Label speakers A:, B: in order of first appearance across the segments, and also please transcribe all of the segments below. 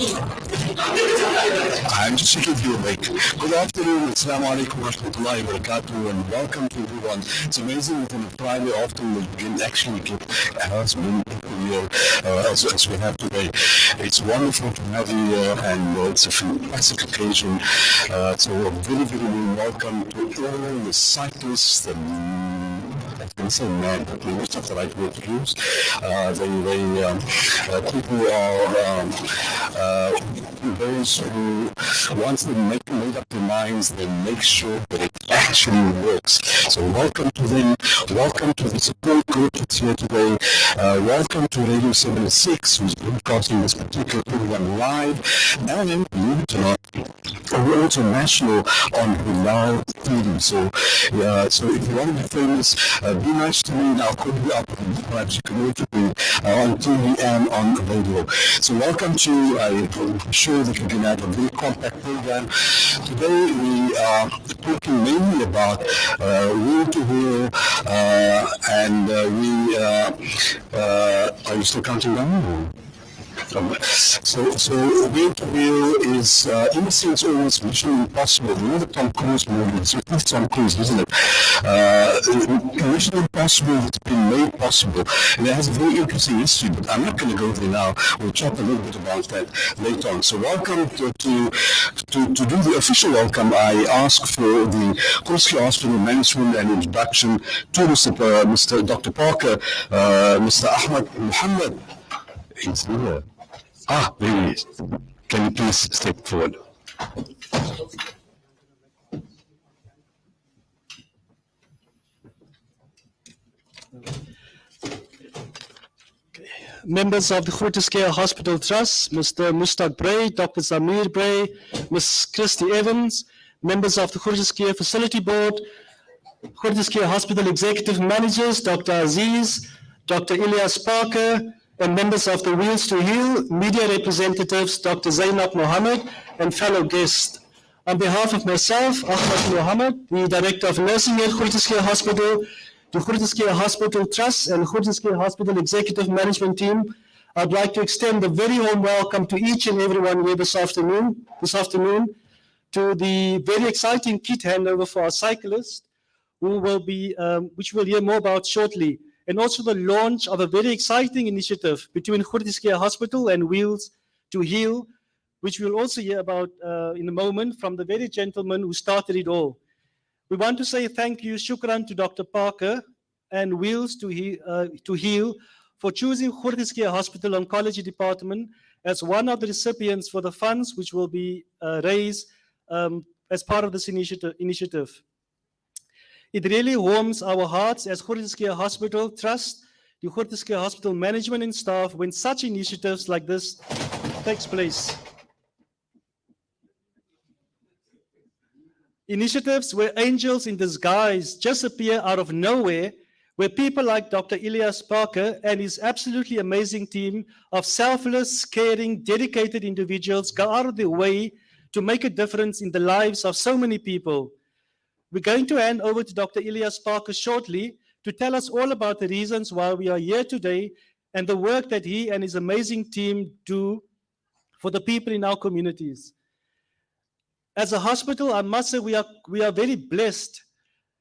A: I'm just checking if you're awake. Good afternoon, assalamu alaikum wa rahmatullahi wa barakatuh, and welcome to everyone. It's amazing that on a Friday afternoon we can actually get as many people here as we have today. It's wonderful to have you here, and it's a fantastic occasion. So a very, very warm welcome to all the cyclists and I can say mad, but maybe it's not the right word to use. People are those who, once they made up their minds, they make sure that it actually works. So welcome to them. Welcome to the support group that's here today. Welcome to Radio 76, who's broadcasting this particular program live. And believe it or not, we're also national on Bilal TV. So if you want to be famous, be nice to me and I'll call you up. Perhaps you can also be on TV and on radio. So welcome to, I'm sure that we're going to have a very compact program. Today we are talking mainly about wheel to wheel, and are you still counting down? So wheel to wheel is, in a sense, almost mission impossible. You know the Tom Cruise movies? It's Tom Cruise, isn't it? Mission impossible that's been made possible. And it has a very interesting history, but I'm not going to go there now. We'll chat a little bit about that later on. So welcome to do the official welcome. I ask for the Groote Hospital management and introduction to Mr. Dr. Parker, Mr. Ahmed Muhammad. He's here. There he is. Can you please step forward?
B: Members of the Groote Hospital Trust, Mr. Mushtaq Bray, Dr. Zamir Bray, Ms. Christy Evans, members of the Groote Facility Board, Groote Hospital Executive Managers, Dr. Aziz, Dr. Elias Parker, and members of the Wheels to Heal, media representatives, Dr. Zainab Mohammed, and fellow guests. On behalf of myself, Ahmed Mohammed, the Director of Nursing at Groote Hospital, the Groote Hospital Trust and Groote Hospital Executive Management Team, I'd like to extend a very warm welcome to each and everyone here this afternoon to the very exciting kit handover for our cyclists, who will be, which we'll hear more about shortly, and also the launch of a very exciting initiative between Groote Hospital and Wheels to Heal, which we'll also hear about in a moment from the very gentleman who started it all. We want to say thank you, shukran, to Dr. Parker and Wheels to Heal for choosing Groote Hospital Oncology Department as one of the recipients for the funds which will be raised as part of this initiative. It really warms our hearts as Groote Hospital Trust, the Groote Hospital management and staff when such initiatives like this takes place. Initiatives where angels in disguise just appear out of nowhere, where people like Dr. Elias Parker and his absolutely amazing team of selfless, caring, dedicated individuals go out of their way to make a difference in the lives of so many people. We're going to hand over to Dr. Elias Parker shortly to tell us all about the reasons why we are here today and the work that he and his amazing team do for the people in our communities. As a hospital, I must say we are very blessed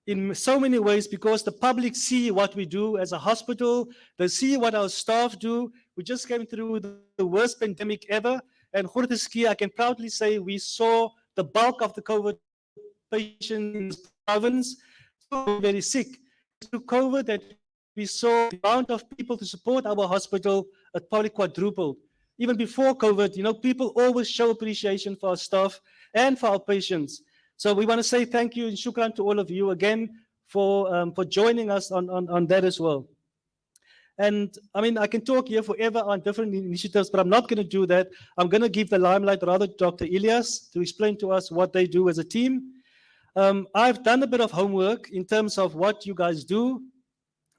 B: in so many ways because the public see what we do as a hospital. They see what our staff do. We just came through the worst pandemic ever. And Groote, I can proudly say we saw the bulk of the COVID patients in this province, so very sick. Through COVID, that we saw the amount of people to support our hospital at probably quadrupled. Even before COVID, people always show appreciation for our staff and for our patients. So we want to say thank you and shukran to all of you again for joining us on that as well. And I mean, I can talk here forever on different initiatives, but I'm not going to do that. I'm going to give the limelight rather to Dr. Elias to explain to us what they do as a team. I've done a bit of homework in terms of what you guys do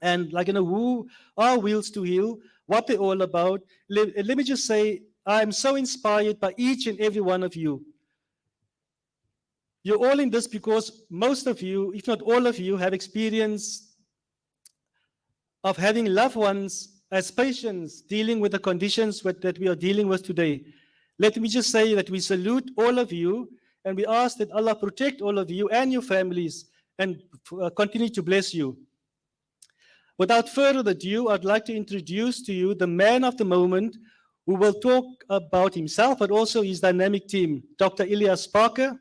B: and who are Wheels to Heal, what they're all about. Let me just say, I'm so inspired by each and every one of you. You're all in this because most of you, if not all of you, have experience of having loved ones as patients dealing with the conditions that we are dealing with today. Let me just say that we salute all of you and we ask that Allah protect all of you and your families and continue to bless you. Without further ado, I'd like to introduce to you the man of the moment who will talk about himself, but also his dynamic team, Dr. Elias Parker.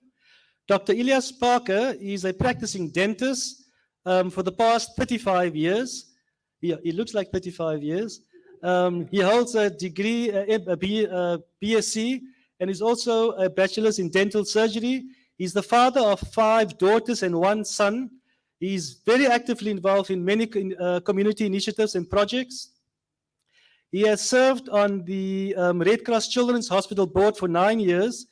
B: Dr. Elias Parker is a practicing dentist for the past 35 years. He looks like 35 years. He holds a degree, BSc, and is also a bachelor's in dental surgery. He's the father of 5 daughters and 1 son. He's very actively involved in many community initiatives and projects. He has served on the Red Cross Children's Hospital Board for 9 years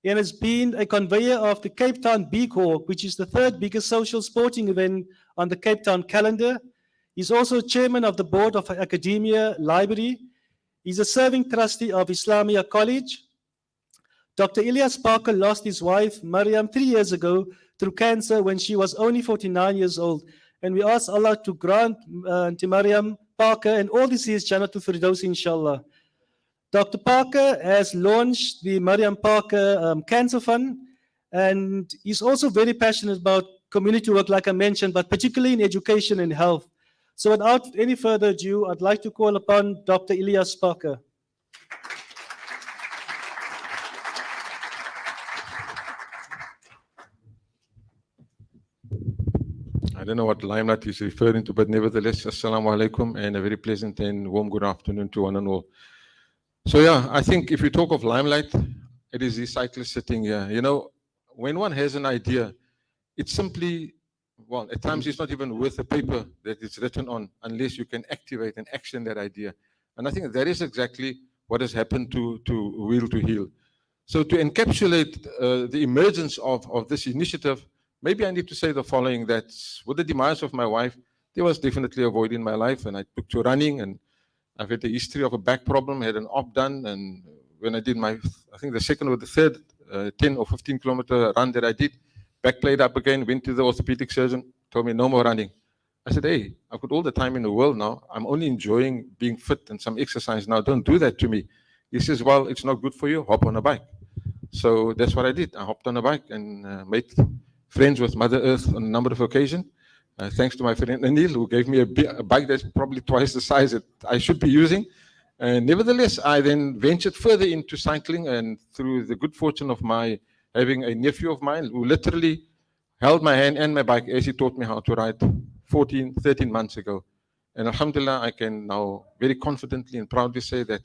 B: and has been a conveyor of the Cape Town Big Hawk, which is the 3rd biggest social sporting event on the Cape Town calendar. He's also chairman of the board of Academia Library. He's a serving trustee of Islamia College. Dr. Elias Parker lost his wife, Mariam, 3 years ago through cancer when she was only 49 years old. And we ask Allah to grant to Mariam Parker and all deceased Jannatul Firdaus, inshallah. Dr. Parker has launched the Mariam Parker Cancer Fund, and he's also very passionate about community work, like I mentioned, but particularly in education and health. So without any further ado, I'd like to call upon Dr. Elias Parker.
C: I don't know what limelight he's referring to, but nevertheless, assalamu alaikum, and a very pleasant and warm good afternoon to one and all. So yeah, I think if you talk of limelight, it is the cyclist sitting here. You know, when one has an idea, it's simply, well, at times it's not even worth the paper that it's written on unless you can activate and action that idea. And I think that is exactly what has happened to Wheel to Heal. So to encapsulate the emergence of this initiative, maybe I need to say the following, that with the demise of my wife, there was definitely a void in my life, and I took to running, and I've had a history of a back problem, had an op done, and when I did my, I think the second or the third 10 or 15 kilometer run that I did, back played up again, went to the orthopedic surgeon, told me no more running. I said, hey, I've got all the time in the world now. I'm only enjoying being fit and some exercise now. Don't do that to me. He says, well, it's not good for you. Hop on a bike. So that's what I did. I hopped on a bike and made friends with Mother Earth on a number of occasions. Thanks to my friend Anil, who gave me a bike that's probably twice the size that I should be using. Nevertheless, I then ventured further into cycling, and through the good fortune of my having a nephew of mine who literally held my hand and my bike as he taught me how to ride 13 months ago. And alhamdulillah, I can now very confidently and proudly say that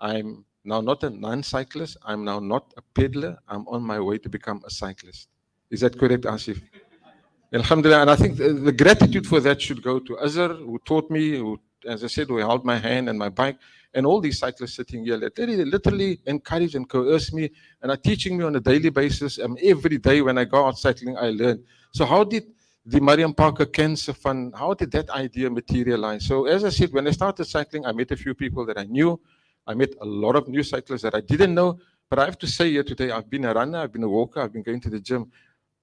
C: I'm now not a non-cyclist. I'm now not a peddler. I'm on my way to become a cyclist. Is that correct, Asif? Alhamdulillah, and I think the gratitude for that should go to Azhar, who taught me, who, as I said, who held my hand and my bike, and all these cyclists sitting here that literally encourage and coerce me and are teaching me on a daily basis. Every day when I go out cycling, I learn. So how did the Mariam Parker Cancer Fund, how did that idea materialize? So as I said, when I started cycling, I met a few people that I knew. I met a lot of new cyclists that I didn't know. But I have to say here today, I've been a runner, I've been a walker, I've been going to the gym.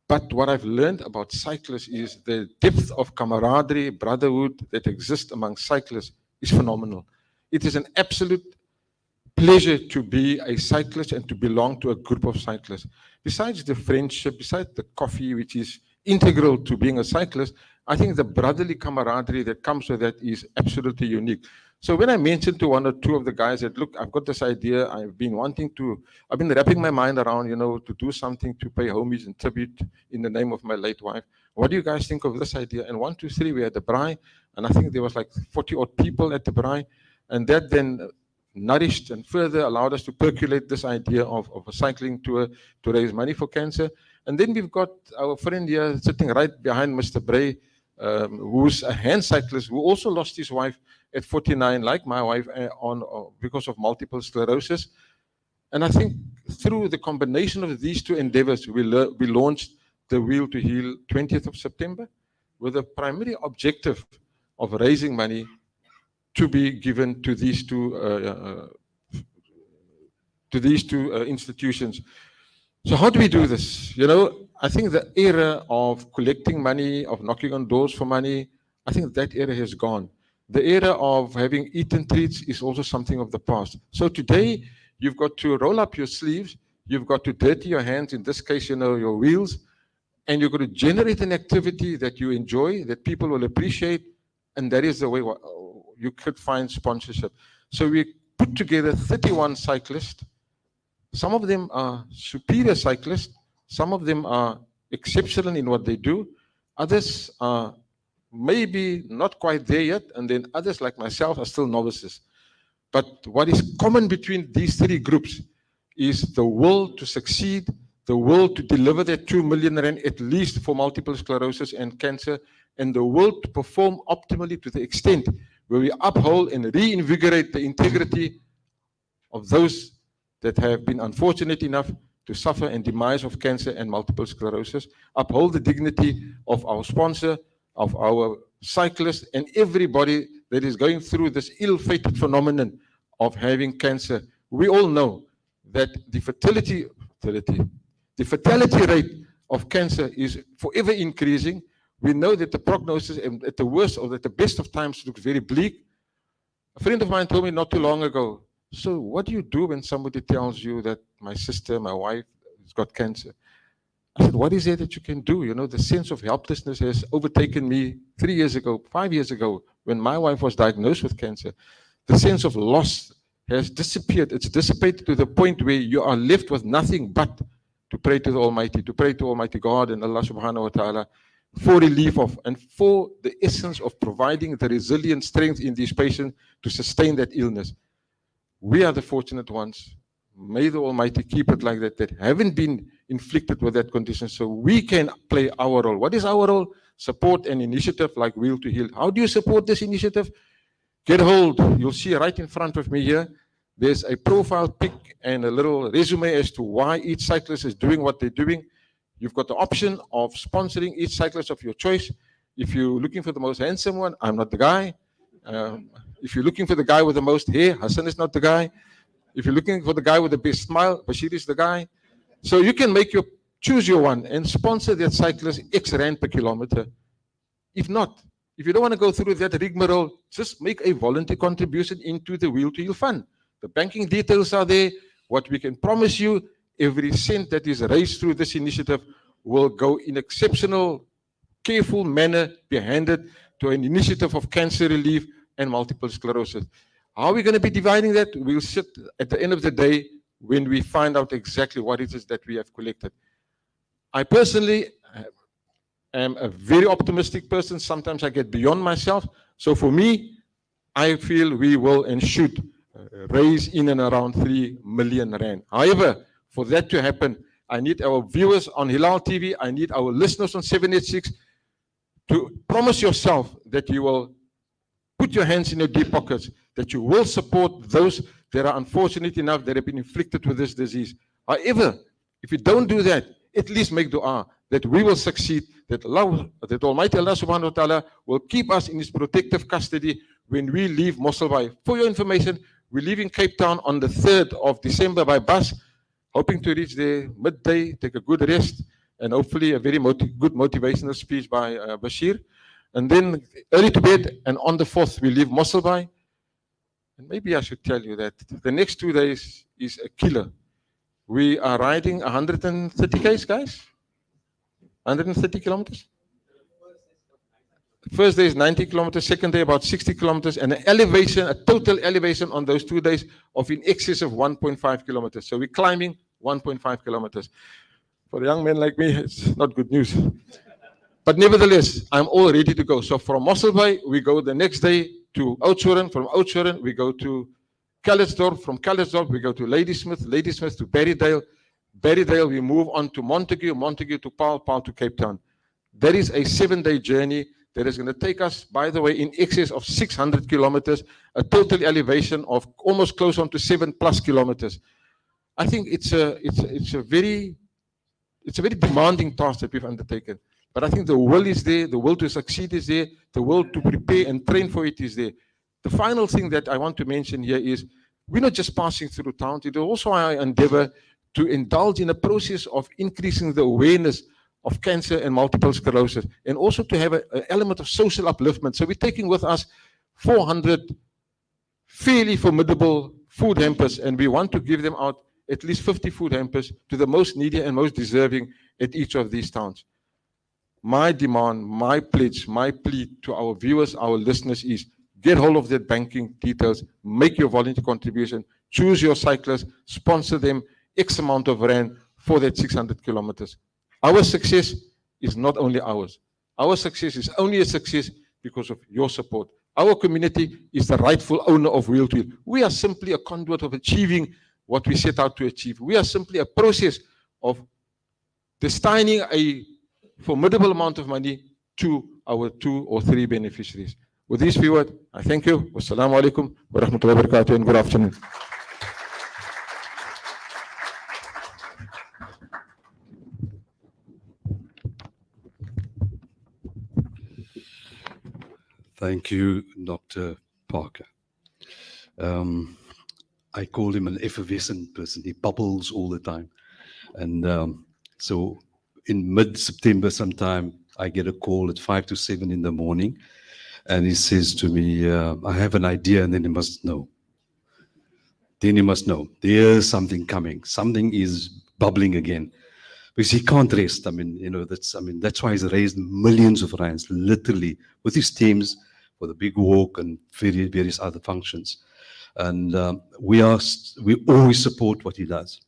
C: But what I've learned about cyclists is the depth of camaraderie, brotherhood that exists among cyclists is phenomenal. It is an absolute pleasure to be a cyclist and to belong to a group of cyclists. Besides the friendship, besides the coffee, which is integral to being a cyclist, I think the brotherly camaraderie that comes with that is absolutely unique. So when I mentioned to one or two of the guys that, look, I've got this idea, I've been wrapping my mind around, to do something to pay homage and tribute in the name of my late wife. What do you guys think of this idea? And 1, 2, 3, we had the braai, and I think there was like 40 odd people at the braai. And that then nourished and further allowed us to percolate this idea of a cycling tour to raise money for cancer. And then we've got our friend here sitting right behind Mr. Bray, who's a hand cyclist who also lost his wife at 49, like my wife, because of multiple sclerosis. And I think through the combination of these two endeavors, we launched the Wheel to Heal 20th of September with a primary objective of raising money to be given to these two institutions. So how do we do this? I think the era of collecting money, of knocking on doors for money, I think that era has gone. The era of having eaten treats is also something of the past. So today, you've got to roll up your sleeves, you've got to dirty your hands, in this case, your wheels, and you've got to generate an activity that you enjoy, that people will appreciate, and that is the way you could find sponsorship. So we put together 31 cyclists. Some of them are superior cyclists, some of them are exceptional in what they do, others are maybe not quite there yet, and then others like myself are still novices. But what is common between these three groups is the will to succeed, the will to deliver that 2 million rand at least for multiple sclerosis and cancer, and the will to perform optimally to the extent where we uphold and reinvigorate the integrity of those that have been unfortunate enough to suffer and demise of cancer and multiple sclerosis, uphold the dignity of our sponsor, of our cyclists, and everybody that is going through this ill-fated phenomenon of having cancer. We all know that the fatality rate of cancer is forever increasing. We know that the prognosis at the worst or at the best of times looks very bleak. A friend of mine told me not too long ago, so what do you do when somebody tells you that my sister, my wife, has got cancer? I said, what is there that you can do? You know, the sense of helplessness has overtaken me 3 years ago, 5 years ago, when my wife was diagnosed with cancer. The sense of loss has disappeared. It's dissipated to the point where you are left with nothing but to pray to the Almighty, to pray to Almighty God and Allah subhanahu wa ta'ala for relief of, and for the essence of providing the resilient strength in these patients to sustain that illness. We are the fortunate ones. May the Almighty keep it like that, that haven't been inflicted with that condition, so we can play our role. What is our role? Support an initiative like Wheel to Heal. How do you support this initiative? Get hold. You'll see right in front of me here, there's a profile pic and a little resume as to why each cyclist is doing what they're doing. You've got the option of sponsoring each cyclist of your choice. If you're looking for the most handsome one, I'm not the guy. If you're looking for the guy with the most hair, Hassan is not the guy. If you're looking for the guy with the best smile, Bashir is the guy. So you can choose your one and sponsor that cyclist X rand per kilometer. If not, if you don't want to go through that rigmarole, just make a voluntary contribution into the Wheel to Heal Fund. The banking details are there. What we can promise you, every cent that is raised through this initiative will go in exceptional, careful manner, be handed to an initiative of cancer relief and multiple sclerosis. How are we going to be dividing that? We'll sit at the end of the day when we find out exactly what it is that we have collected. I personally am a very optimistic person. Sometimes I get beyond myself. So for me, I feel we will and should raise in and around 3 million rand. However, for that to happen, I need our viewers on Hilal TV, I need our listeners on 786 to promise yourself that you will put your hands in your deep pockets, that you will support those that are unfortunate enough that have been inflicted with this disease. However, if you don't do that, at least make dua that we will succeed, that Almighty Allah subhanahu wa ta'ala will keep us in His protective custody when we leave Mosselbaai. For your information, we're leaving Cape Town on the 3rd of December by bus, hoping to reach there midday, take a good rest, and hopefully a very good motivational speech by Bashir. And then early to bed, and on the 4th, we leave Mosselbaai. And maybe I should tell you that the next 2 days is a killer. We are riding 130 km, guys? 130 kilometers? First day is 90 kilometers, second day about 60 kilometers, and an elevation, a total elevation on those 2 days of in excess of 1.5 kilometers. So we're climbing 1.5 kilometers. For a young man like me, it's not good news. But nevertheless, I'm all ready to go. So from Mosselbaai, we go the next day to Oudtshoorn. From Oudtshoorn, we go to Calitzdorp. From Calitzdorp, we go to Ladysmith. Ladysmith to Berrydale. Berrydale, we move on to Montague. Montague to Paarl. Paarl to Cape Town. That is a 7-day journey that is going to take us, by the way, in excess of 600 kilometers, a total elevation of almost close on to 7+ kilometers. I think it's a very demanding task that we've undertaken. But I think the will is there, the will to succeed is there, the will to prepare and train for it is there. The final thing that I want to mention here is we're not just passing through towns, it is also our endeavor to indulge in a process of increasing the awareness of cancer and multiple sclerosis, and also to have an element of social upliftment. So we're taking with us 400 fairly formidable food hampers, and we want to give them out at least 50 food hampers to the most needy and most deserving at each of these towns. My demand, my pledge, my plea to our viewers, our listeners is get hold of their banking details, make your volunteer contribution, choose your cyclists, sponsor them X amount of rand for that 600 kilometers. Our success is not only ours. Our success is only a success because of your support. Our community is the rightful owner of Wheel to Wheel. We are simply a conduit of achieving what we set out to achieve. We are simply a process of destining a formidable amount of money to our 2 or 3 beneficiaries. With this few words, I thank you. Wassalamu alaikum wa rahmatullahi wa barakatuh, and good afternoon.
D: Thank you, Dr. Parker. I call him an effervescent person. He bubbles all the time. And so in mid-September sometime, I get a call at 5 to 7 in the morning. And he says to me, I have an idea, and then he must know. Then he must know. There's something coming. Something is bubbling again. Because he can't rest. That's why he's raised millions of rands, literally, with his teams for the big walk and various other functions. And we always support what he does.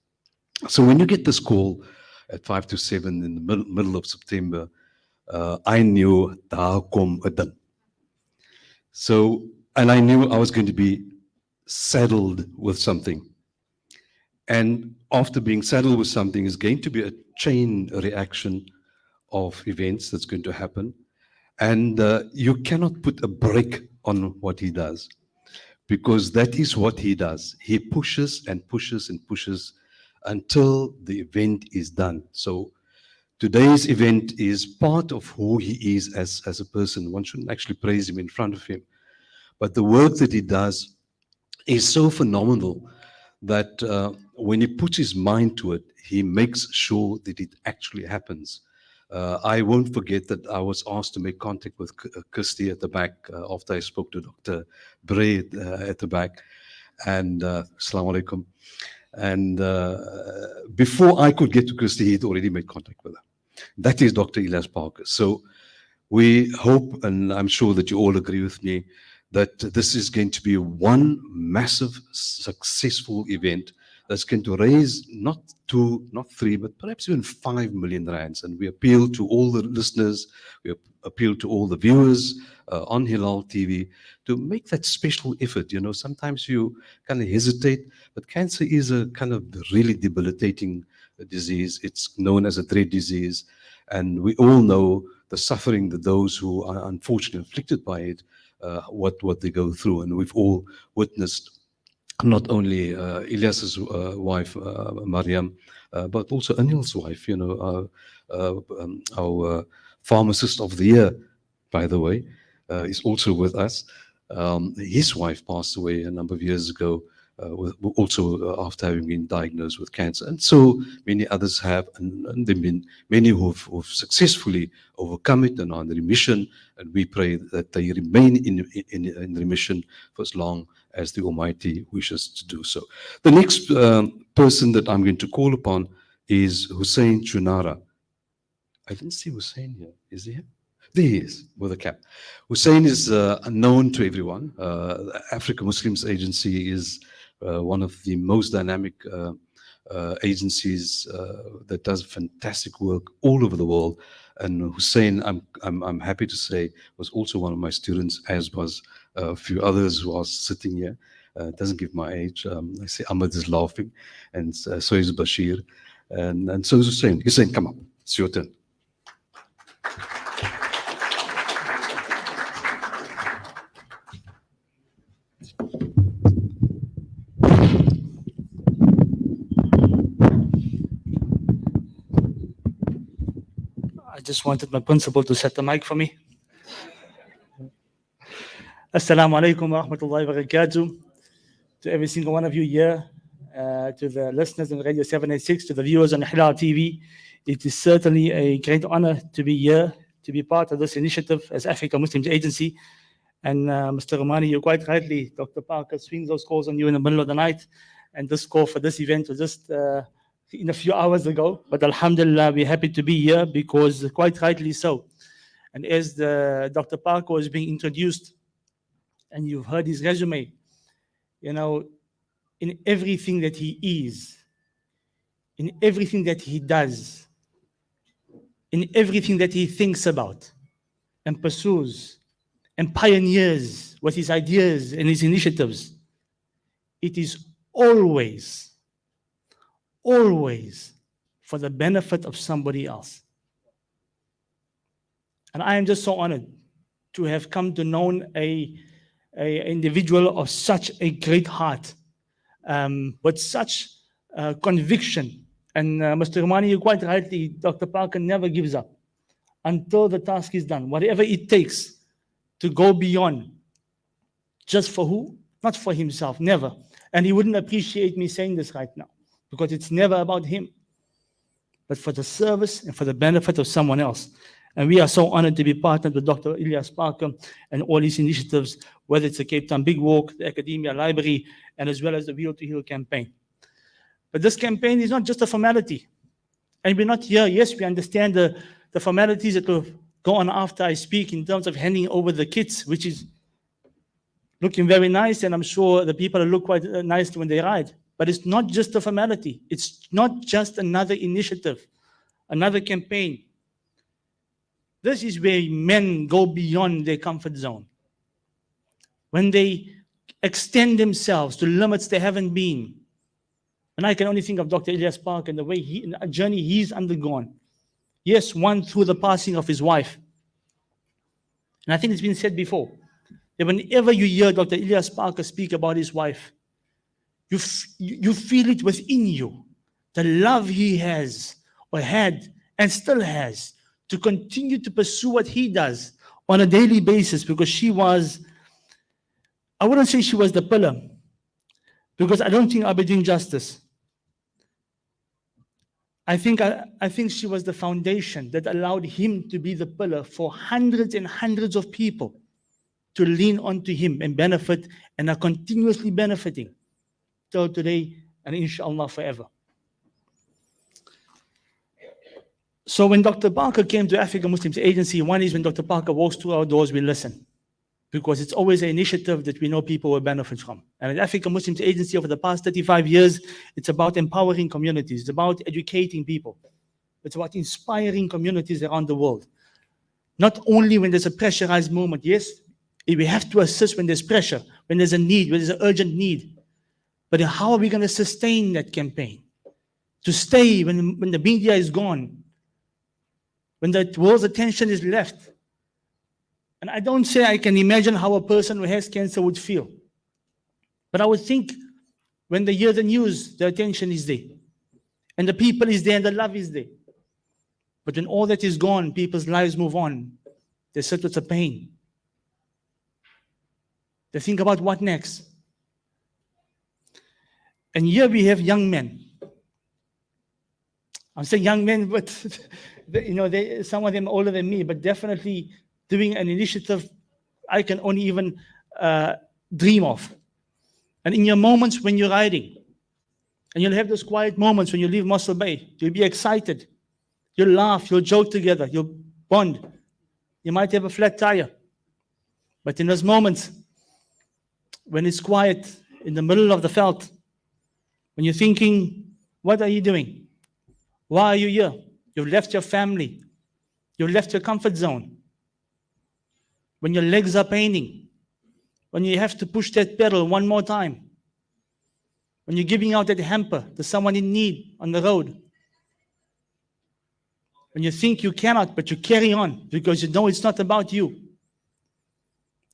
D: So when you get this call at 5 to 7 in the middle of September, I knew daar kom 'n ding. So, and I knew I was going to be saddled with something. And after being saddled with something is going to be a chain reaction of events that's going to happen. And you cannot put a brake on what he does, because that is what he does. He pushes and pushes and pushes until the event is done. So today's event is part of who he is as a person. One shouldn't actually praise him in front of him. But the work that he does is so phenomenal that when he puts his mind to it, he makes sure that it actually happens. I won't forget that I was asked to make contact with Christy at the back after I spoke to Dr. Bray at the back. And Assalamu alaikum. And before I could get to Christy, he'd already made contact with her. That is Dr. Elias Parker. So we hope, and I'm sure that you all agree with me, that this is going to be one massive, successful event that's going to raise not 2, not 3, but perhaps even 5 million rands. And we appeal to all the listeners, we appeal to all the viewers on Hilal TV to make that special effort. You know, sometimes you kind of hesitate, but cancer is a kind of really debilitating disease. It's known as a dread disease. And we all know the suffering that those who are unfortunately afflicted by it, what they go through. And we've all witnessed not only Elias's wife, Mariam, but also Anil's wife, you know, our pharmacist of the year, by the way, is also with us. His wife passed away a number of years ago, also after having been diagnosed with cancer. And so many others have, and there have been many who've successfully overcome it and are in remission. And we pray that they remain in remission for as long as the Almighty wishes to do so. The next person that I'm going to call upon is Hussein Chunara. I didn't see Hussein here. Is he here? There he is, with a cap. Hussein is known to everyone. The Africa Muslims Agency is one of the most dynamic agencies that does fantastic work all over the world. And Hussein, I'm happy to say, was also one of my students, as was a few others who are sitting here. Doesn't give my age. I see Ahmed is laughing, and so is Bashir, and so is Hussein. Hussein, come up. It's your turn.
E: I just wanted my principal to set the mic for me. Assalamu alaikum wa rahmatullahi wa barakatuh. To every single one of you here, to the listeners on Radio 786, to the viewers on Hilal TV, it is certainly a great honor to be here, to be part of this initiative as Africa Muslims Agency. And Mr. Romani, you're quite rightly, Dr. Parker swings those calls on you in the middle of the night. And this call for this event was just in a few hours ago. But alhamdulillah, we're happy to be here because quite rightly so. And as Dr. Parker was being introduced, and you've heard his resume, you know, in everything that he is, in everything that he does, in everything that he thinks about and pursues and pioneers with his ideas and his initiatives, it is always, always for the benefit of somebody else. And I am just so honored to have come to know a individual of such a great heart, with such conviction. And Mr. Romani, you quite rightly, Dr. Parker never gives up until the task is done, whatever it takes to go beyond. Just for who? Not for himself, never. And he wouldn't appreciate me saying this right now, because it's never about him, but for the service and for the benefit of someone else. And we are so honored to be partnered with Dr. Elias Parker and all his initiatives, whether it's the Cape Town Big Walk, the Academia Library, and as well as the Wheel to Heal campaign. But this campaign is not just a formality. And we're not here, yes, we understand the formalities that will go on after I speak in terms of handing over the kits, which is looking very nice, and I'm sure the people look quite nice when they ride. But it's not just a formality. It's not just another initiative, another campaign. This is where men go beyond their comfort zone. When they extend themselves to limits they haven't been. And I can only think of Dr. Elias Parker and the way a journey he's undergone. Yes, one through the passing of his wife. And I think it's been said before, that whenever you hear Dr. Elias Parker speak about his wife, you feel it within you, the love he has or had and still has to continue to pursue what he does on a daily basis, because she was, I wouldn't say she was the pillar, because I don't think I'll be doing justice. I think she was the foundation that allowed him to be the pillar for hundreds and hundreds of people to lean onto him and benefit, and are continuously benefiting till today and inshallah forever. So when Dr. Parker came to Africa Muslims Agency, one is when Dr. Parker walks through our doors, we listen, because it's always an initiative that we know people will benefit from. And at Africa Muslims Agency over the past 35 years, it's about empowering communities, it's about educating people, it's about inspiring communities around the world. Not only when there's a pressurized moment, yes, we have to assist when there's pressure, when there's a need, when there's an urgent need. But how are we going to sustain that campaign? To stay when the media is gone, when the world's attention is left. And I don't say I can imagine how a person who has cancer would feel. But I would think when they hear the news, the attention is there. And the people is there and the love is there. But when all that is gone, people's lives move on. They sit with the pain. They think about what next. And here we have young men. I'm saying young men, but some of them older than me, but definitely doing an initiative I can only even dream of. And in your moments when you're riding, and you'll have those quiet moments when you leave Mossel Bay, you'll be excited, you'll laugh, you'll joke together, you'll bond. You might have a flat tire. But in those moments, when it's quiet in the middle of the veld, when you're thinking, what are you doing? Why are you here? You've left your family. You've left your comfort zone. When your legs are paining. When you have to push that pedal one more time. When you're giving out that hamper to someone in need on the road. When you think you cannot, but you carry on because you know it's not about you.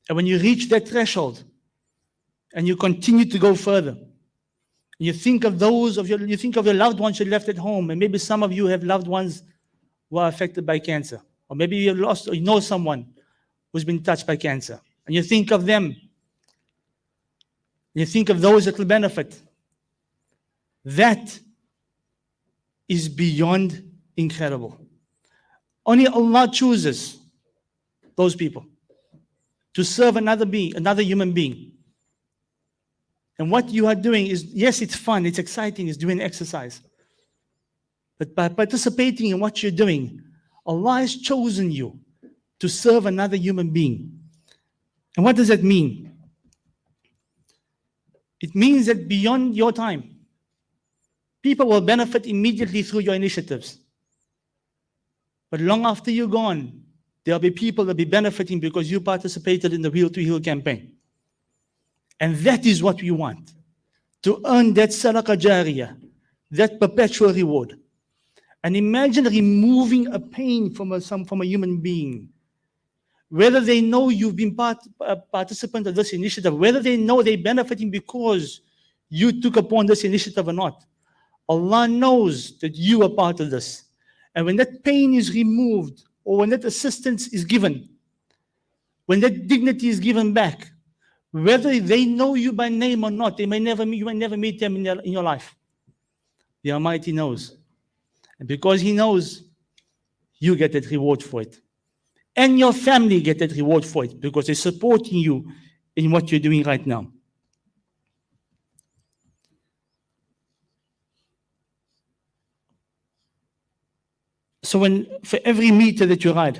E: And when you reach that threshold and you continue to go further, you think of you think of your loved ones you left at home, and maybe some of you have loved ones who are affected by cancer, or maybe you lost, or you know someone who's been touched by cancer, and you think of them. You think of those that will benefit. That is beyond incredible. Only Allah chooses those people. to serve another human being. And what you are doing is, yes, it's fun, it's exciting, it's doing exercise. But by participating in what you're doing, Allah has chosen you to serve another human being. And what does that mean? It means that beyond your time, people will benefit immediately through your initiatives. But long after you're gone, there'll be people that will be benefiting because you participated in the Wheel to Heal campaign. And that is what we want, to earn that sadaqah jariyah, that perpetual reward. And imagine removing a pain from a human being. Whether they know you've been a participant of this initiative, whether they know they're benefiting because you took upon this initiative or not, Allah knows that you are part of this. And when that pain is removed, or when that assistance is given, when that dignity is given back, whether they know you by name or not, you may never meet them in your life. The Almighty knows. And because He knows, you get that reward for it. And your family get that reward for it because they're supporting you in what you're doing right now. So for every meter that you ride,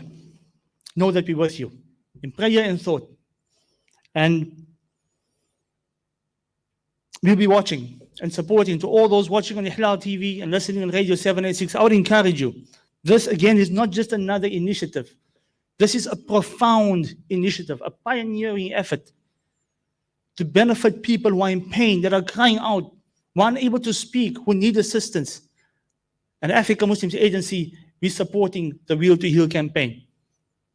E: know that we're with you in prayer and thought. And we'll be watching and supporting. To all those watching on Ihlal TV and listening on Radio 786, I would encourage you. This, again, is not just another initiative. This is a profound initiative, a pioneering effort to benefit people who are in pain, that are crying out, who are unable to speak, who need assistance. And Africa Muslims Agency, we're supporting the Wheel to Heal campaign.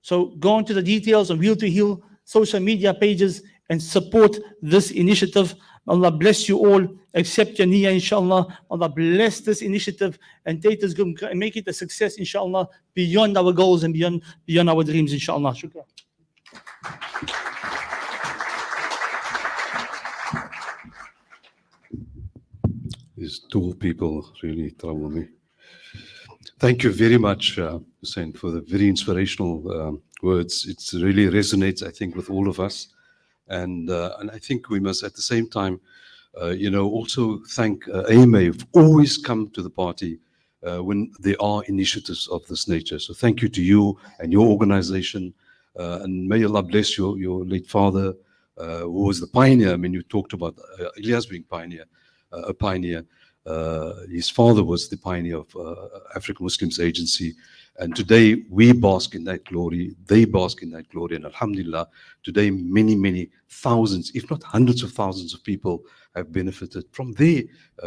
E: So go into the details on Wheel to Heal social media pages and support this initiative. Allah bless you all. Accept your niyyah, inshallah. Allah bless this initiative and take this and make it a success, inshallah, beyond our goals and beyond our dreams, inshallah. Shukran.
D: These tall people really trouble me. Thank you very much, Hussein, for the very inspirational words. It really resonates, I think, with all of us. And I think we must, at the same time, also thank AMA, who've always come to the party when there are initiatives of this nature. So thank you to you and your organization. And may Allah bless your late father, who was the pioneer. I mean, you talked about Elias being a pioneer. His father was the pioneer of African Muslims Agency. And today we bask in that glory, they bask in that glory. And alhamdulillah, today many, many thousands, if not hundreds of thousands of people have benefited from their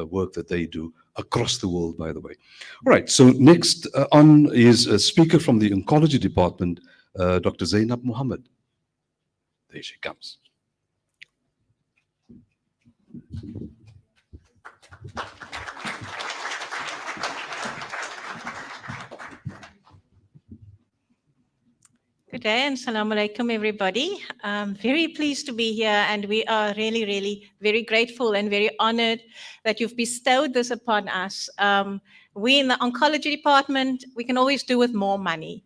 D: work that they do across the world, by the way. All right, so next on is a speaker from the Oncology Department, Dr. Zainab Muhammad. There she comes.
F: Good day and Assalamu alaikum, everybody. I'm very pleased to be here, and we are really, really very grateful and very honored that you've bestowed this upon us. We in the Oncology Department, we can always do with more money.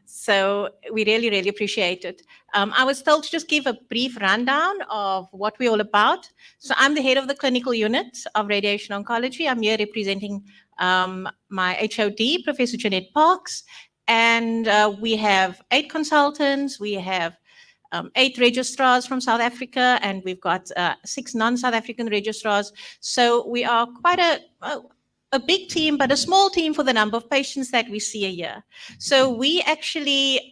F: So we really, really appreciate it. I was told to just give a brief rundown of what we're all about. So I'm the head of the clinical unit of radiation oncology. I'm here representing my HOD, Professor Jeanette Parks. And we have 8 consultants, we have 8 registrars from South Africa, and we've got 6 non-South African registrars. So we are quite a big team, but a small team for the number of patients that we see a year. So we actually,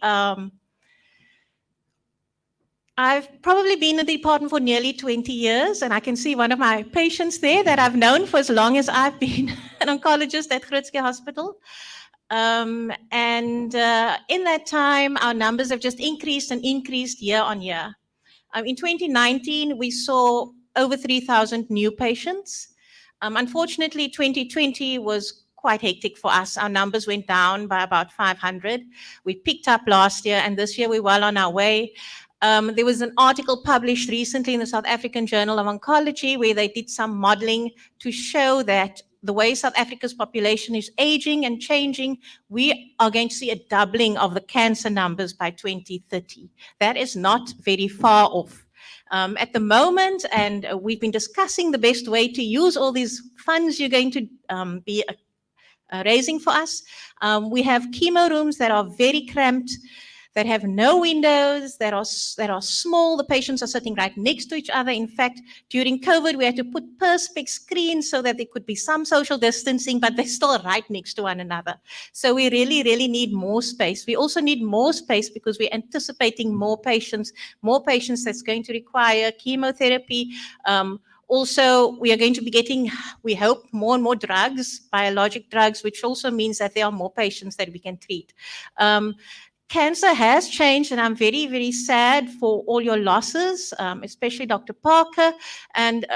F: I've probably been in the department for nearly 20 years, and I can see one of my patients there that I've known for as long as I've been an oncologist at Groote Hospital. In that time, our numbers have just increased and increased year on year. In 2019, we saw over 3,000 new patients. Unfortunately, 2020 was quite hectic for us. Our numbers went down by about 500. We picked up last year, and this year we're well on our way. There was an article published recently in the South African Journal of Oncology where they did some modeling to show that the way South Africa's population is aging and changing, we are going to see a doubling of the cancer numbers by 2030. That is not very far off. At the moment, and we've been discussing the best way to use all these funds you're going to be raising for us. We have chemo rooms that are very cramped, that have no windows, that are small. The patients are sitting right next to each other. In fact, during COVID, we had to put perspex screens so that there could be some social distancing, but they're still right next to one another. So we really, really need more space. We also need more space because we're anticipating more patients that's going to require chemotherapy. Also, we are going to be getting, we hope, more and more drugs, biologic drugs, which also means that there are more patients that we can treat. Cancer has changed, and I'm very, very sad for all your losses, especially Dr. Parker. And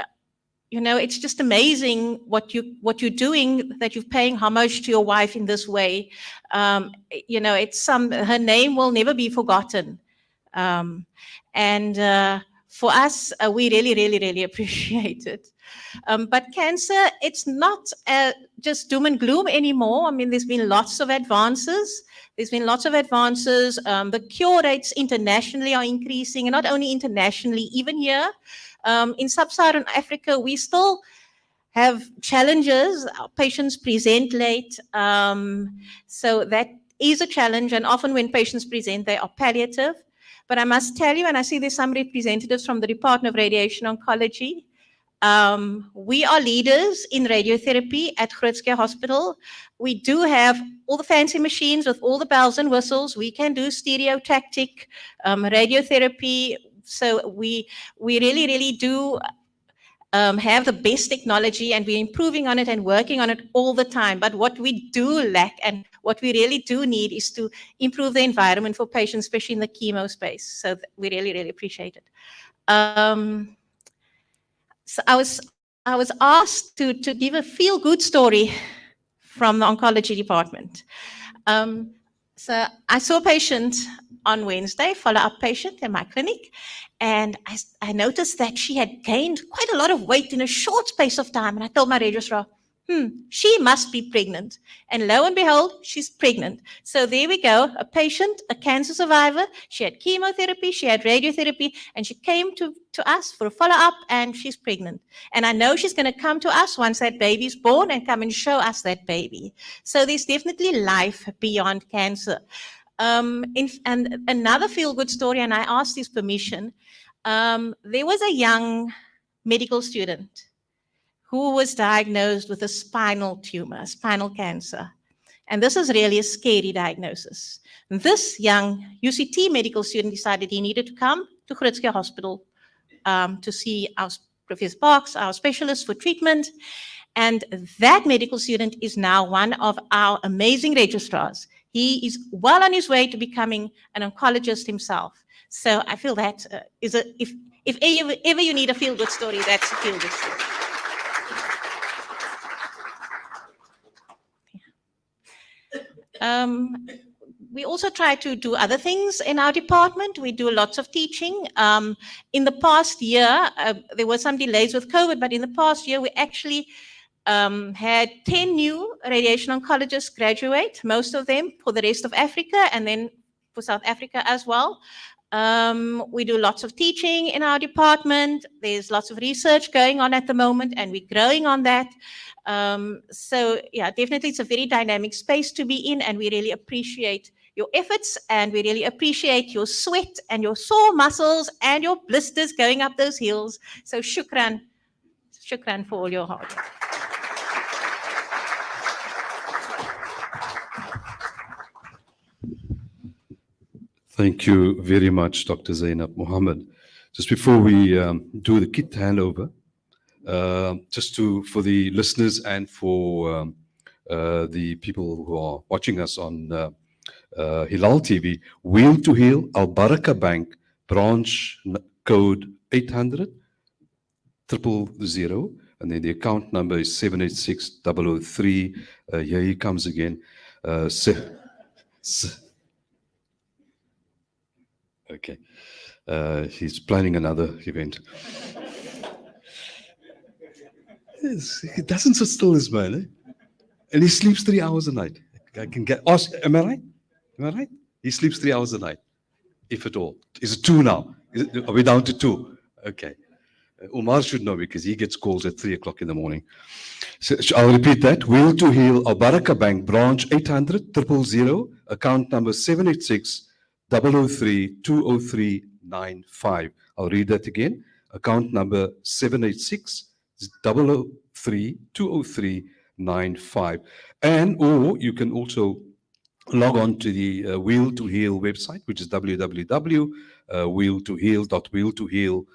F: it's just amazing what you're doing, that you're paying homage to your wife in this way. Her name will never be forgotten. For us, we really, really, really appreciate it. But cancer, it's not just doom and gloom anymore. I mean, there's been lots of advances. The cure rates internationally are increasing, and not only internationally, even here. In sub-Saharan Africa, we still have challenges. Our patients present late. So that is a challenge, and often when patients present, they are palliative. But I must tell you, and I see there's some representatives from the Department of Radiation Oncology, we are leaders in radiotherapy at Groote Hospital. We do have all the fancy machines with all the bells and whistles. We can do stereotactic radiotherapy. So we really, really do have the best technology, and we're improving on it and working on it all the time. But what we do lack and what we really do need is to improve the environment for patients, especially in the chemo space. So we really, really appreciate it. So I was asked to give a feel-good story from the oncology department. So I saw a patient on Wednesday, follow-up patient in my clinic, and I noticed that she had gained quite a lot of weight in a short space of time. And I told my registrar, she must be pregnant. And lo and behold, she's pregnant. So there we go, a patient, a cancer survivor. She had chemotherapy, she had radiotherapy, and she came to us for a follow-up, and she's pregnant. And I know she's going to come to us once that baby's born and come and show us that baby. So there's definitely life beyond cancer. And another feel-good story, and I asked his permission. There was a young medical student who was diagnosed with a spinal tumor, spinal cancer. And this is really a scary diagnosis. This young UCT medical student decided he needed to come to Groote Hospital to see our Professor Parks, our specialist for treatment. And that medical student is now one of our amazing registrars. He is well on his way to becoming an oncologist himself. So I feel that if ever you need a feel-good story, that's a feel-good story. We also try to do other things in our department. We do lots of teaching. In the past year, there were some delays with COVID, but in the past year, we actually had 10 new radiation oncologists graduate, most of them for the rest of Africa and then for South Africa as well. We do lots of teaching in our department. There's lots of research going on at the moment, and we're growing on that. So yeah, definitely it's a very dynamic space to be in, and we really appreciate your efforts, and we really appreciate your sweat and your sore muscles and your blisters going up those hills. So shukran for all your hard work.
D: Thank you very much, Dr. Zainab Mohammed. Just before we do the kit handover, for the listeners and for the people who are watching us on Hilal TV, Wheel to Heal, Al Baraka Bank, branch code 800 000, and then the account number is 786-003. Here he comes again. Okay, he's planning another event. Yes, he doesn't sit still, this man. And he sleeps 3 hours a night. I can get ask, am I right? Am I right? He sleeps 3 hours a night, if at all. Is it 2 now? Are we down to 2? Okay. Umar should know because he gets calls at 3 o'clock in the morning. So I'll repeat that. Wheel to Heal, Albaraka Bank, branch 800 000, account number 786 003 203 95. I'll read that again. Account number 786 003 203 95. And or you can also log on to the Wheel to Heal website, which is www.wheel2heal.wheel2heal,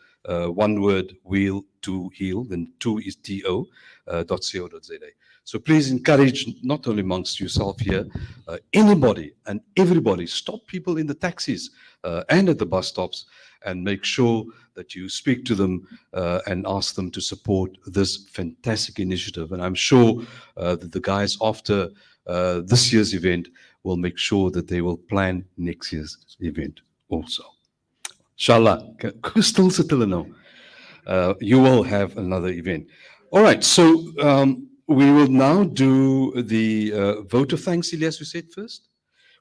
D: one word, wheel to heal, then 2 is TO, .co.za. So please encourage, not only amongst yourself here, anybody and everybody, stop people in the taxis and at the bus stops and make sure that you speak to them and ask them to support this fantastic initiative. And I'm sure that the guys after this year's event will make sure that they will plan next year's event also. Inshallah, still now. You will have another event. All right, so we will now do the vote of thanks, Elias, you said first?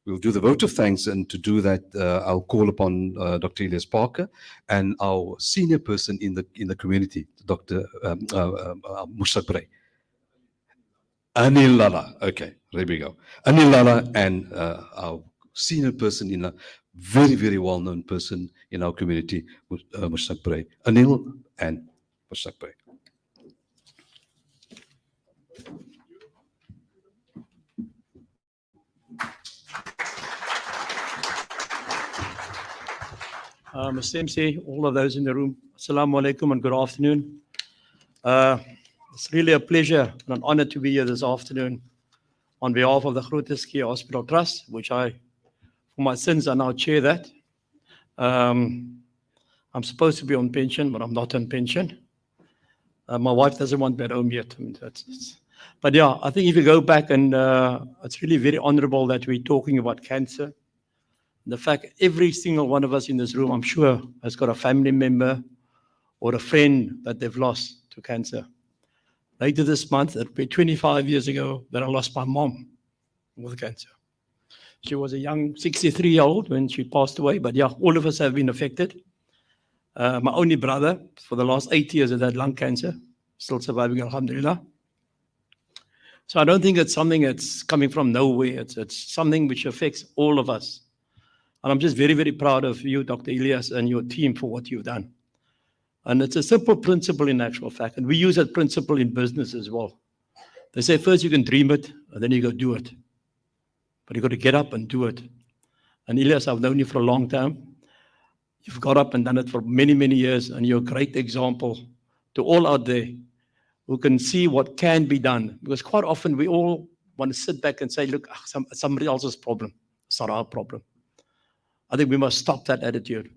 D: We'll do the vote of thanks, and to do that, I'll call upon Dr. Elias Parker and our senior person in the community, Dr. Mushtaq Bray. Anil Lala. Okay, there we go. Anil Lala and our senior person in a very, very well-known person in our community, Mushtaq Bray. Anil and Mushtaq Bray.
B: Mr. MC, all of those in the room, Assalamu alaikum and good afternoon. It's really a pleasure and an honor to be here this afternoon on behalf of the Groote Hospital Trust, which I, for my sins, I now chair that. I'm supposed to be on pension, but I'm not on pension. My wife doesn't want me at home yet. I mean, but yeah, I think if you go back and it's really very honorable that we're talking about cancer. The fact every single one of us in this room, I'm sure, has got a family member or a friend that they've lost to cancer. Later this month, it'll be 25 years ago that I lost my mom with cancer. She was a young 63-year-old when she passed away, but yeah, all of us have been affected. My only brother, for the last 8 years, has had lung cancer, still surviving, alhamdulillah. So I don't think it's something that's coming from nowhere. It's something which affects all of us. And I'm just very, very proud of you, Dr. Elias, and your team for what you've done. And it's a simple principle in actual fact. And we use that principle in business as well. They say first you can dream it, and then you go do it. But you've got to get up and do it. And Elias, I've known you for a long time. You've got up and done it for many, many years, and you're a great example to all out there who can see what can be done. Because quite often we all want to sit back and say, look, somebody else's problem. It's not our problem. I think we must stop that attitude.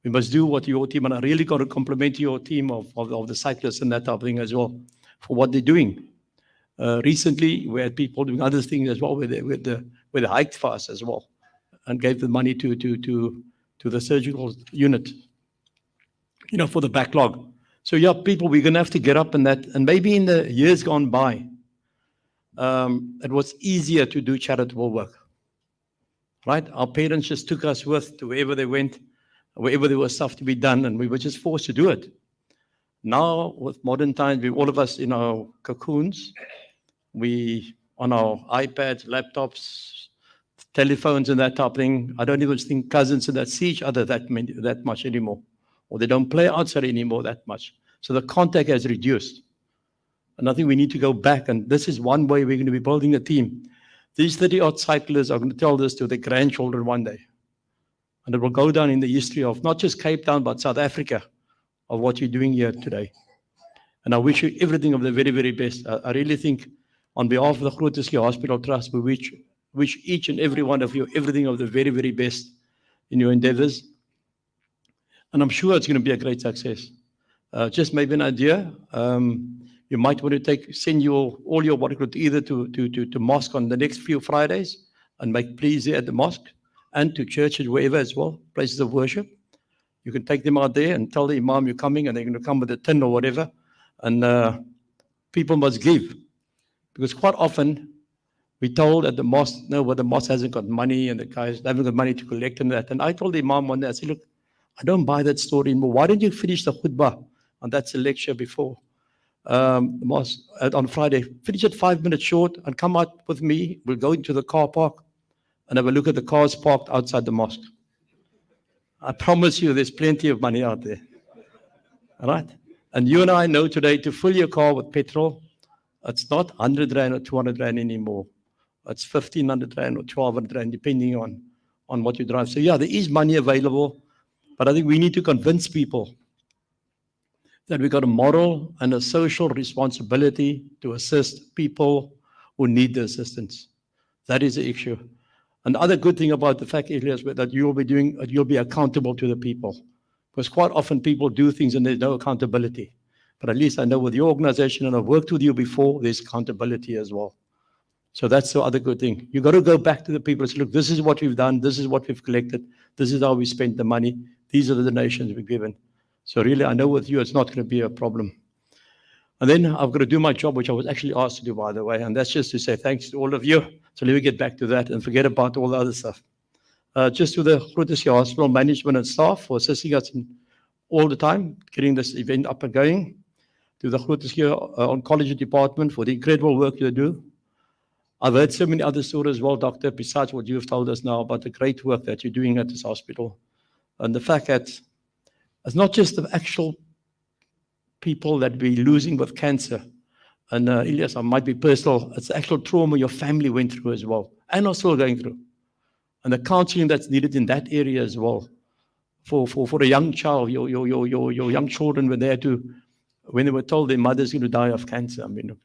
B: We must do what your team, and I really got to compliment your team of the cyclists and that type of thing as well for what they're doing. Recently, we had people doing other things as well with the hiked fast as well, and gave the money to the surgical unit, for the backlog. So yeah, people, we're going to have to get up in that. And maybe in the years gone by, it was easier to do charitable work. Right? Our parents just took us with to wherever they went, wherever there was stuff to be done, and we were just forced to do it. Now, with modern times, all of us in our cocoons, we on our iPads, laptops, telephones, and that type of thing. I don't even think cousins that see each other that much anymore, or they don't play outside anymore that much. So the contact has reduced. And I think we need to go back, and this is one way we're going to be building a team. These 30-odd cyclists are going to tell this to their grandchildren one day. And it will go down in the history of not just Cape Town, but South Africa, of what you're doing here today. And I wish you everything of the very, very best. I really think on behalf of the Groote Hospital Trust, we wish each and every one of you everything of the very, very best in your endeavors. And I'm sure it's going to be a great success. Just maybe an idea. You might want to send all your work either to mosque on the next few Fridays and make pleas there at the mosque, and to churches, wherever as well, places of worship. You can take them out there and tell the imam you're coming, and they're going to come with a tin or whatever. And
G: people must give. Because quite often we told at the mosque, no, but the mosque hasn't got money and the guys haven't got money to collect and that. And I told the Imam one day, I said, look, I don't buy that story anymore. Why don't you finish the khutbah? And that's a lecture before the mosque on Friday. Finish it 5 minutes short and come out with me. We'll go into the car park and have a look at the cars parked outside the mosque. I promise you there's plenty of money out there. All right? And you and I know today to fill your car with petrol, it's not 100 Rand or 200 Rand anymore. It's 1,500 Rand or 1,200 Rand, depending on what you drive. So yeah, there is money available, but I think we need to convince people that we've got a moral and a social responsibility to assist people who need the assistance. That is the issue. And the other good thing about the fact, Elias, that you'll be accountable to the people. Because quite often people do things and there's no accountability. But at least I know with your organization, and I've worked with you before, there's accountability as well. So that's the other good thing. You've got to go back to the people and say, look, this is what we've done, this is what we've collected, this is how we spent the money, these are the donations we've given. So really, I know with you, it's not going to be a problem. And then I've got to do my job, which I was actually asked to do, by the way, and that's just to say thanks to all of you. So let me get back to that and forget about all the other stuff. Just to the Groote Hospital management and staff for assisting us in all the time, getting this event up and going. To the Groote Oncology department for the incredible work you do. I've heard so many other stories as well, Doctor, besides what you've told us now about the great work that you're doing at this hospital. And the fact that it's not just the actual people that we're losing with cancer. And Elias, I might be personal, it's the actual trauma your family went through as well, and are still going through. And the counseling that's needed in that area as well. For a young child, your young children when they were told their mother's going to die of cancer. I mean,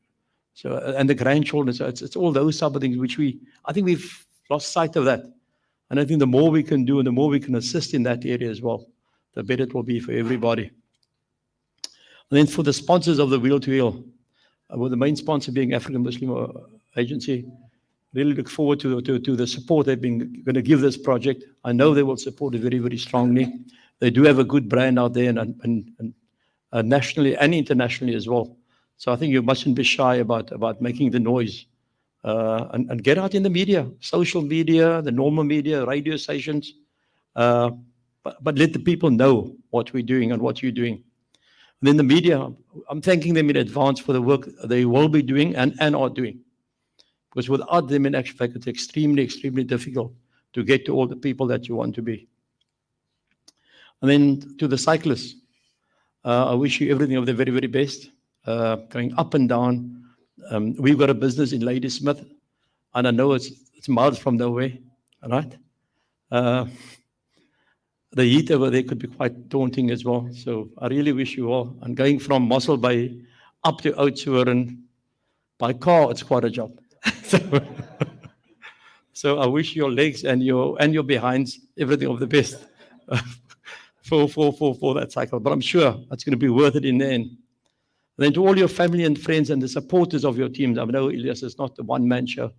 G: so and the grandchildren. So it's all those type of things which I think we've lost sight of that. And I think the more we can do and the more we can assist in that area as well, the better it will be for everybody. And then for the sponsors of the Wheel to Wheel, with the main sponsor being African Muslim Agency, really look forward to the support they've been going to give this project. I know they will support it very, very strongly. They do have a good brand out there and nationally and internationally as well. So I think you mustn't be shy about making the noise and get out in the media, social media, the normal media, radio stations, but let the people know what we're doing and what you're doing. And then the media, I'm thanking them in advance for the work they will be doing and are doing. Because without them, in actual fact, it's extremely, extremely difficult to get to all the people that you want to be. And then to the cyclists, I wish you everything of the very, very best. Going up and down. We've got a business in Ladysmith, and I know it's miles from nowhere, all right? The heat over there could be quite daunting as well. So I really wish you all. And going from Mossel Bay up to Oudtshoorn by car, it's quite a job. So I wish your legs and your behinds everything of the best for that cycle. But I'm sure it's going to be worth it in the end. And then to all your family and friends and the supporters of your teams, I know Elias is not the one-man show.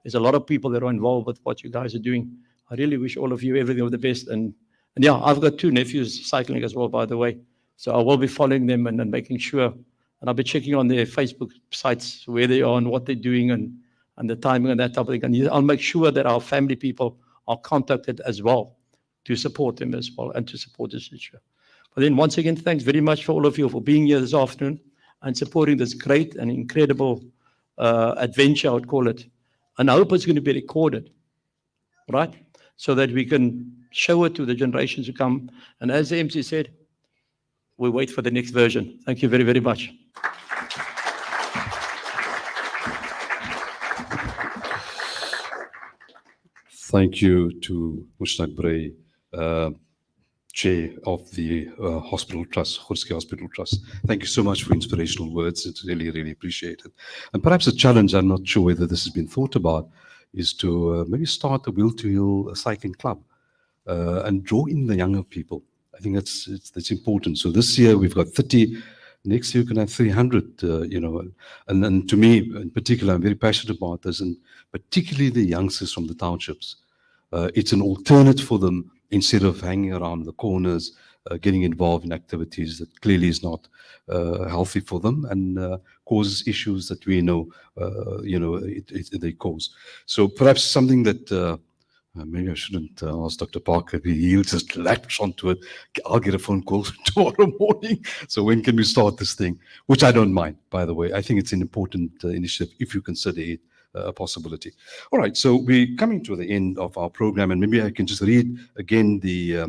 G: There's a lot of people that are involved with what you guys are doing. I really wish all of you everything of the best. And yeah, I've got 2 nephews cycling as well, by the way. So I will be following them and making sure. And I'll be checking on their Facebook sites where they are and what they're doing and the timing and that type of thing. And I'll make sure that our family people are contacted as well to support them as well and to support this issue. But then once again, thanks very much for all of you for being here this afternoon and supporting this great and incredible adventure, I would call it. And I hope it's going to be recorded, right? So that we can show it to the generations to come. And as the MC said, we wait for the next version. Thank you very, very much.
D: Thank you to Mushtaq Bray, Chair of the Hospital Trust, Groote Hospital Trust. Thank you so much for inspirational words. It's really, really appreciated. And perhaps a challenge, I'm not sure whether this has been thought about, is to maybe start a wheel-to-wheel cycling club and draw in the younger people. I think that's important. So this year we've got 30. Next year we can have 300. And to me in particular, I'm very passionate about this, and particularly the youngsters from the townships. It's an alternate for them instead of hanging around the corners getting involved in activities that clearly is not healthy for them and causes issues that we know, they cause. So perhaps something that maybe I shouldn't ask Dr. Parker if he'll just latch onto it. I'll get a phone call tomorrow morning. So when can we start this thing? Which I don't mind, by the way. I think it's an important initiative if you consider it a possibility. All right, so we're coming to the end of our program, and maybe I can just read again the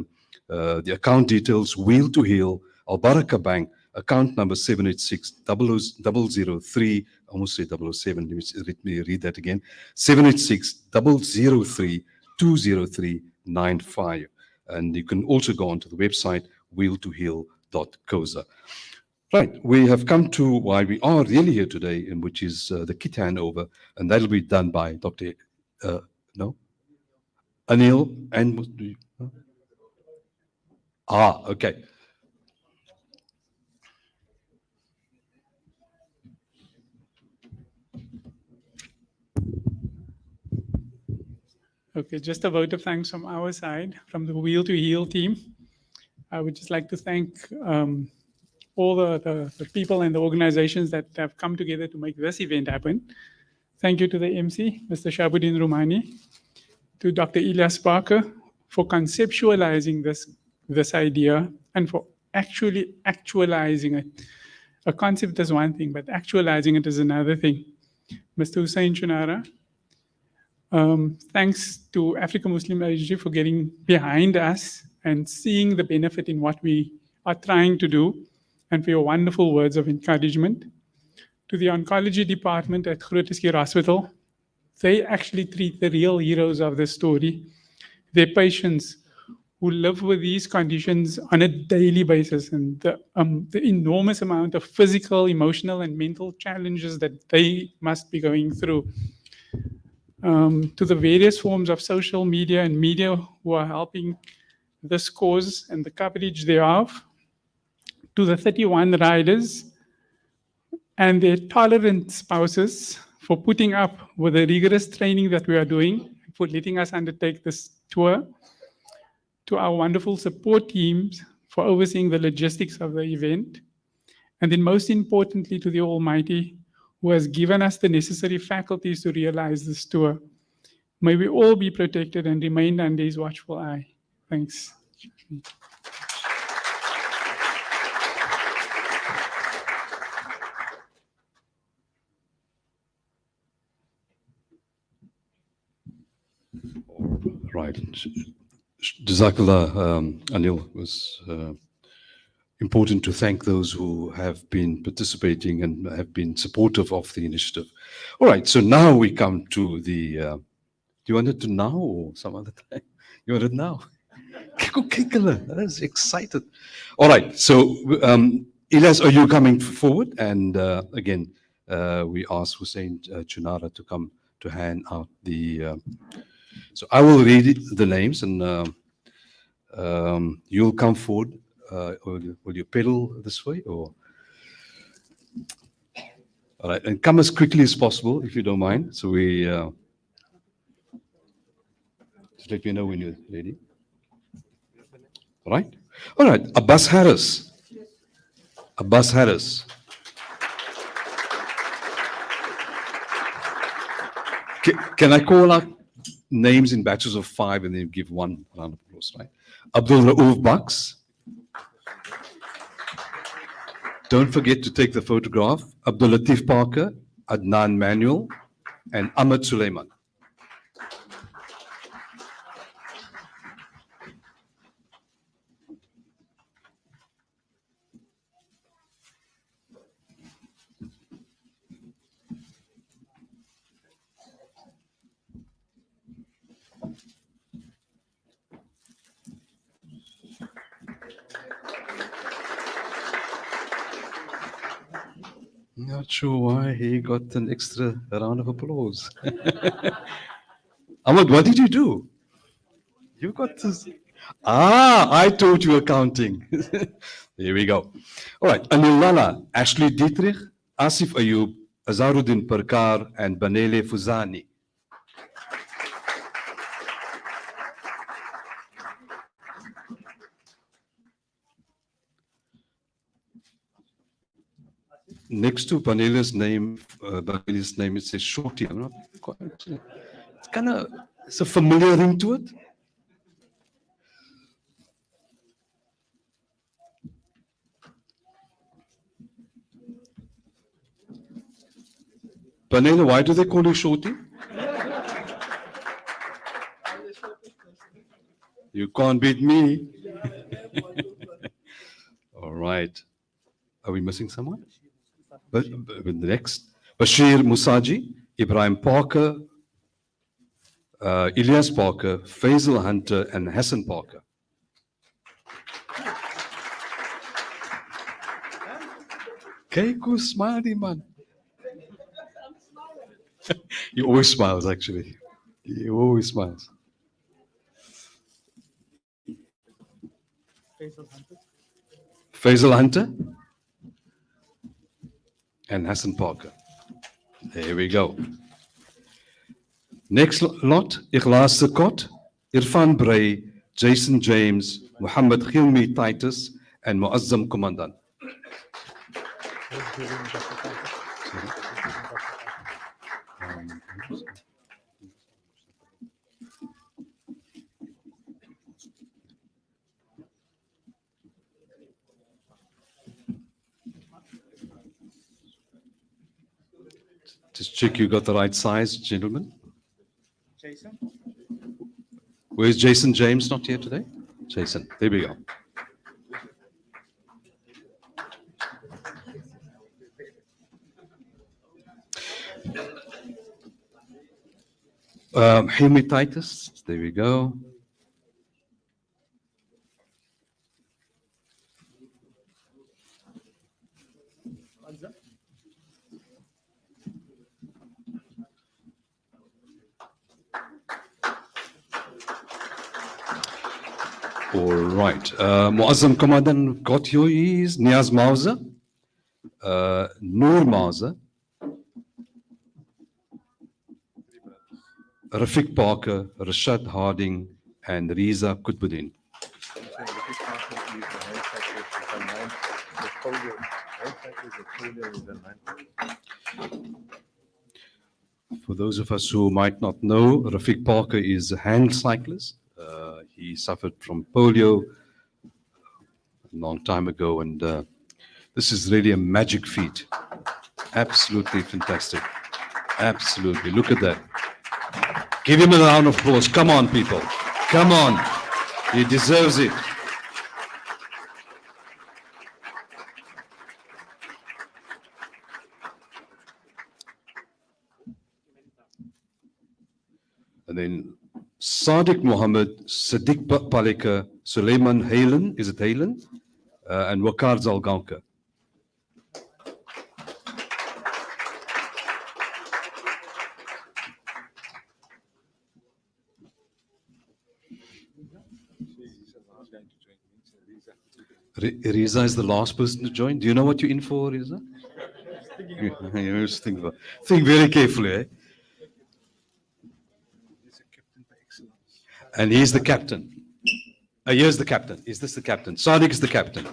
D: account details. Wheel to Heal, Al Baraka Bank, account number 786-003, I almost say 007, let me read that again, 786-003-20395. And you can also go onto the website, wheel2heal.coza. Right, we have come to why we are really here today, and which is the kit handover, and that'll be done by Dr. Anil and okay.
H: Okay, just a vote of thanks from our side, from the Wheel to Heal team. I would just like to thank all the people and the organizations that have come together to make this event happen. Thank you to the MC, Mr. Shabuddin Rumani, to Dr. Elias Parker for conceptualizing this idea and for actually actualizing it. A concept is one thing, but actualizing it is another thing. Mr. Hussein Chunara, thanks to Africa Muslim Agency for getting behind us and seeing the benefit in what we are trying to do, and for your wonderful words of encouragement. To the oncology department at Groote Hospital, they actually treat the real heroes of the story, their patients who live with these conditions on a daily basis, and the enormous amount of physical, emotional, and mental challenges that they must be going through. To the various forms of social media and media who are helping this cause and the coverage thereof, to the 31 riders and their tolerant spouses for putting up with the rigorous training that we are doing, for letting us undertake this tour, to our wonderful support teams for overseeing the logistics of the event, and then most importantly to the Almighty who has given us the necessary faculties to realize this tour. May we all be protected and remain under His watchful eye. Thanks.
D: Right. Jazakallah, Anil. It was important to thank those who have been participating and have been supportive of the initiative. All right, so now we come to the, do you want it to now or some other time? You want it now? That's excited. All right, so Elias, are you coming forward? And again, we ask Hussein Chunara to come to hand out the, so I will read the names and you'll come forward. Will you pedal this way or? All right, and come as quickly as possible if you don't mind. So we just let me know when you're ready. All right. All right. Abbas Harris. Abbas Harris. Can I call out names in batches of 5 and then give one round of applause, right? Abdul Raouf Baks. Don't forget to take the photograph. Abdul Latif Parker, Adnan Manuel, and Ahmed Suleiman. Not sure why he got an extra round of applause. Ahmed, what did you do? You got this. I thought you were counting. Here we go. All right. Anil Lala, Ashley Dietrich, Asif Ayub, Azaruddin Parkar, and Banele Fuzani. next to Panela's name, it says Shorty. I'm not quite, it's kind of, it's a familiar ring to it. Panela, why do they call you Shorty? You can't beat me. All right. Are we missing someone? But next, Bashir Musaji, Ibrahim Parker, Elias Parker, Faisal Hunter, and Hassan Parker. Kyk hoe smile die man. He always smiles, actually. He always smiles. Faisal Hunter and Hassan Parker. There we go. Next lot, Ikhlas Sakot, Irfan Bray, Jason James, Muhammad Khilmi Titus, and Muazzam Komandan. Just check you got the right size, gentlemen.
B: Jason?
D: Where's Jason James? Not here today? Jason, there we go. Hilmi Titus, there we go. All right. Muazzam Komandan got here is Niaz Mauza, Noor Mauza, Rafiq Parker, Rashad Harding, and Riza Kutbuddin. For those of us who might not know, Rafiq Parker is a hand cyclist. He suffered from polio a long time ago, and this is really a magic feat. Absolutely fantastic. Absolutely. Look at that. Give him a round of applause. Come on, people. Come on. He deserves it. And then Sadiq Mohammed, Sadiq Palika, Suleiman Halen, is it Halen? And Wakar Zalganka. Riza is the last person to join. Do you know what you're in for, Riza? Think very carefully, eh? And he's the captain. Here's the captain. Is this the captain? Sadiq is the captain.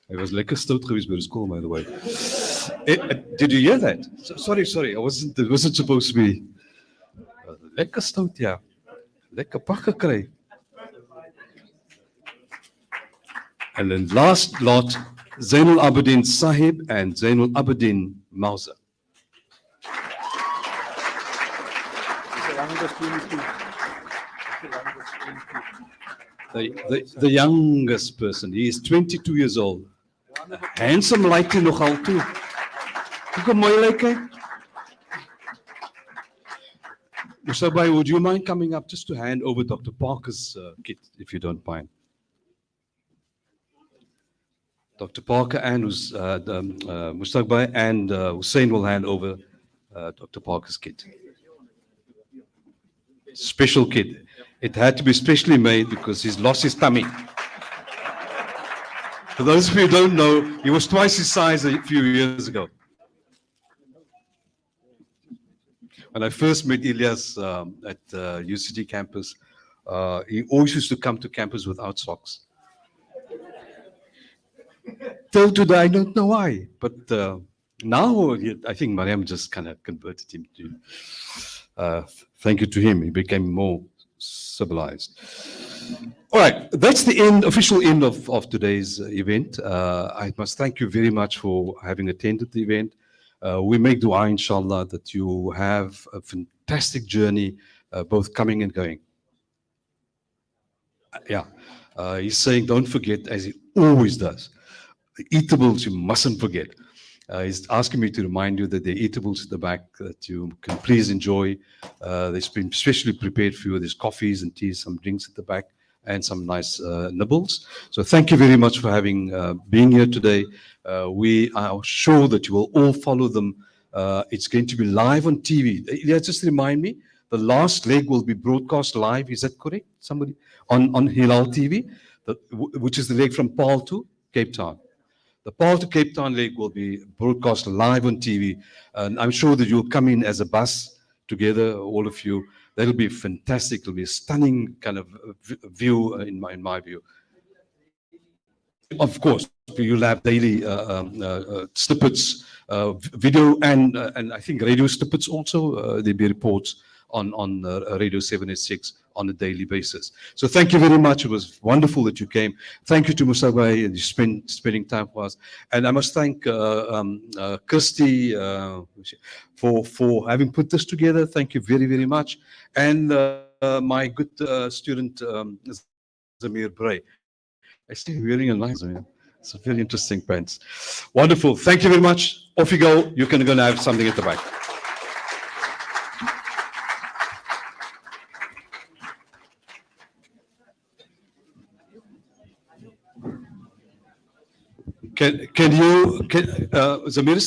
D: Hij was lekker stout geweest bij de school, by the way. Did you hear that? Sorry. It wasn't supposed to be. Lekker stout, ja. Lekker pak gekry. And then last lot, Zainul Abidin Sahib and Zainul Abidin Mauza. The youngest person, he is 22 years old. Handsome like hy nogal toe. Kyk hoe mooi lyk hy. Musabai, would you mind coming up just to hand over Dr. Parker's kit, if you don't mind? Dr. Parker and Mustabai and Hussein will hand over Dr. Parker's kit. Special kit. It had to be specially made because he's lost his tummy. For those of you who don't know, he was twice his size a few years ago. When I first met Elias at UCT campus, He always used to come to campus without socks. Till today, I don't know why, but now I think Mariam just kind of converted him to. Thank you to him, he became more civilized. All right, that's the official end of today's event. I must thank you very much for having attended the event. We make dua, inshallah, that you have a fantastic journey, both coming and going. Yeah, he's saying, don't forget, as he always does, the eatables you mustn't forget. He's asking me to remind you that there are eatables at the back that you can please enjoy. They've been specially prepared for you. There's coffees and teas, some drinks at the back, and some nice nibbles. So thank you very much for being here today. We are sure that you will all follow them. It's going to be live on TV. Elias, just remind me, the last leg will be broadcast live. Is that correct? Somebody on Hilal TV, which is the leg from Paarl to Cape Town. The Paarl to Cape Town leg will be broadcast live on TV. And I'm sure that you'll come in as a bus together, all of you. That'll be fantastic. It'll be a stunning kind of view in my view. Of course, you'll have daily snippets, video, and I think radio snippets also. There'll be reports on Radio 786 on a daily basis. So thank you very much. It was wonderful that you came. Thank you to Musawai and you spending time for us. And I must thank Kirsty for having put this together. Thank you very, very much. And my good student, Zamir Bray. I see you wearing a nice one. It's a very interesting pants. Wonderful. Thank you very much. Off you go. You can go and have something at the back. Zamir